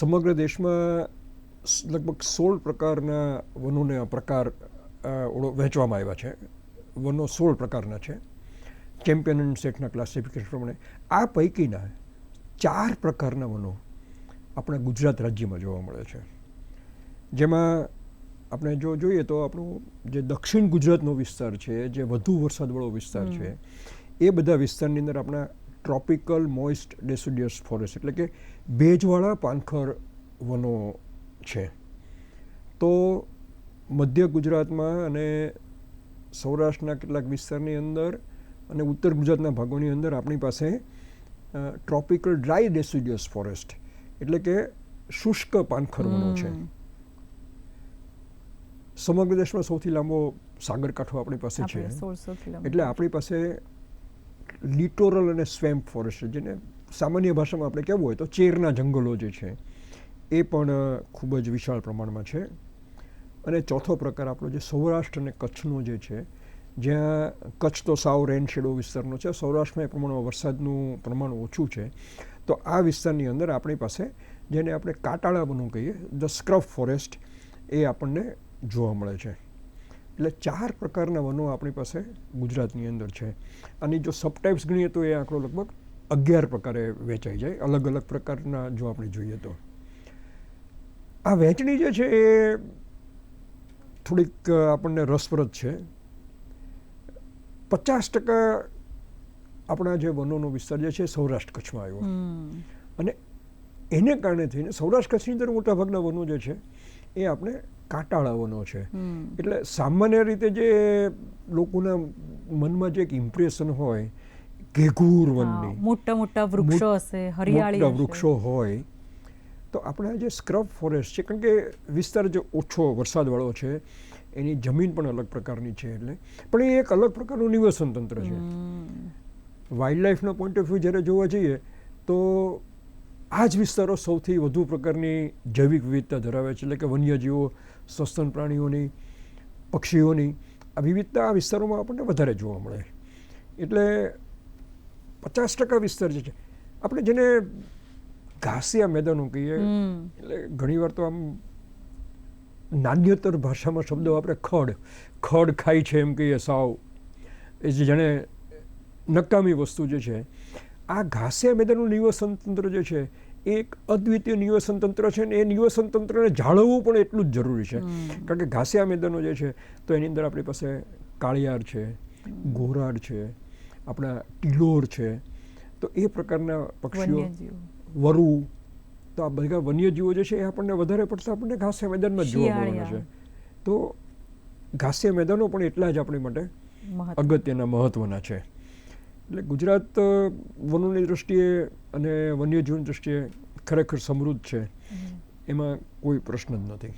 સમગ્ર દેશમાં લગભગ 16 પ્રકારના વનોને વહેંચવામાં આવ્યા છે. વનો 16 પ્રકારના છે ચેમ્પિયન એન્ડ સેટના ક્લાસિફિકેશન પ્રમાણે. આ પૈકીના 4 પ્રકારના વનો આપણા ગુજરાત રાજ્યમાં જોવા મળે છે. જેમાં આપણે જો જોઈએ તો આપણું જે દક્ષિણ ગુજરાતનો વિસ્તાર છે, જે વધુ વરસાદવાળો વિસ્તાર છે, એ બધા વિસ્તારની અંદર આપણા ટ્રોપિકલ મોઇસ્ટ ડેસિડ્યુઅસ ફોરેસ્ટ એટલે કે ભેજવાળા પાનખર વનો છે. તો મધ્ય ગુજરાતમાં અને સૌરાષ્ટ્રના કેટલાક વિસ્તારની અંદર અને ઉત્તર ગુજરાતના ભાગોની અંદર આપણી પાસે ટ્રોપિકલ ડ્રાય ડેસિડ્યુઅસ ફોરેસ્ટ એટલે કે શુષ્ક પાનખર વનો છે. સમગ્ર દેશમાં સૌથી લાંબો સાગરકાંઠો આપણી પાસે છે. એટલે આપણી પાસે લિટોરલ અને સ્વેમ્પ ફોરેસ્ટ, જેને સામાન્ય ભાષામાં આપણે કહેવું હોય તો ચેરના જંગલો જે છે એ પણ ખૂબ જ વિશાળ પ્રમાણમાં છે. અને ચોથો પ્રકાર આપણો જે સૌરાષ્ટ્ર અને કચ્છનો જે છે, જ્યાં કચ્છ તો સાવ રેન શેડો વિસ્તારનો છે, સૌરાષ્ટ્રમાં એ પ્રમાણમાં વરસાદનું પ્રમાણ ઓછું છે. તો આ વિસ્તારની અંદર આપણી પાસે જેને આપણે કાટાળા વનો કહીએ, ધ સ્ક્રબ ફોરેસ્ટ, એ આપણને જોવા મળે છે. એટલે 4 પ્રકારના વનો આપણી પાસે ગુજરાતની અંદર છે. અને જો સબટાઇપ્સ ગણીએ તો એ આંકડો લગભગ 11 પ્રકારે વહેંચાઈ જાય, અલગ અલગ પ્રકારના જો આપણે જોઈએ તો. આ વહેંચણી જે છે એ થોડીક આપણને રસપ્રદ છે. 50% આપણા જે વનોનો વિસ્તાર જે છે સૌરાષ્ટ્ર કચ્છમાં આવ્યો. અને એને કારણે થઈને સૌરાષ્ટ્ર કચ્છની અંદર મોટાભાગના વનો જે છે એ આપણે કાંટાળા વનો છે. એટલે સામાન્ય રીતે જે લોકોના મનમાં જે એક ઇમ્પ્રેશન હોય ઘેઘૂર વનની, મોટા વૃક્ષો હશે, હરિયાળી વૃક્ષો હોય, તો આપણા જે સ્ક્રબ ફોરેસ્ટ છે, કારણ કે વિસ્તાર જે ઓછો વરસાદવાળો છે, એની જમીન પણ અલગ પ્રકારની છે, એટલે પણ એ એક અલગ પ્રકારનું નિવસન તંત્ર છે. વાઇલ્ડ લાઈફના પોઈન્ટ ઓફ વ્યૂ જ્યારે જોવા જઈએ તો આ જ વિસ્તારો સૌથી વધુ પ્રકારની જૈવિક વિવિધતા ધરાવે છે. એટલે કે વન્યજીવો, સસ્તન પ્રાણીઓની, પક્ષીઓની આ વિવિધતા આ વિસ્તારોમાં આપણને વધારે જોવા મળે. એટલે 50% વિસ્તાર જે છે આપણે જેને ઘાસિયા મેદાનો કહીએ, એટલે ઘણીવાર તો આમ નાન્યતર ભાષામાં શબ્દો આપણે ખડ ખાય છે એમ કહીએ, સાવ એ જે જાણે નકામી વસ્તુ જે છે. આ ઘાસિયા મેદાનનું નિવસન તંત્ર જે છે એ એક અદ્વિતીય નિવસન તંત્ર છે, ને એ નિવસન તંત્રને જાળવવું પણ એટલું જ જરૂરી છે. કારણ કે ઘાસિયા મેદાનો જે છે તો એની અંદર આપણી પાસે કાળિયાર છે, ગોરાડ છે, આપણા ટીલોર છે, તો એ પ્રકારના પક્ષીઓ, વરુ, તો આ બધા વન્યજીવો જે છે એ આપણને વધારે પડતા આપણને ઘાસિયા મેદાનમાં જોવા મળવાના છે. તો ઘાસિયા મેદાનો પણ એટલા જ આપણી માટે અગત્યના, મહત્વના છે. એટલે ગુજરાત વનોની દૃષ્ટિએ અને વન્યજીવની દૃષ્ટિએ ખરેખર સમૃદ્ધ છે, એમાં કોઈ પ્રશ્ન જ નથી.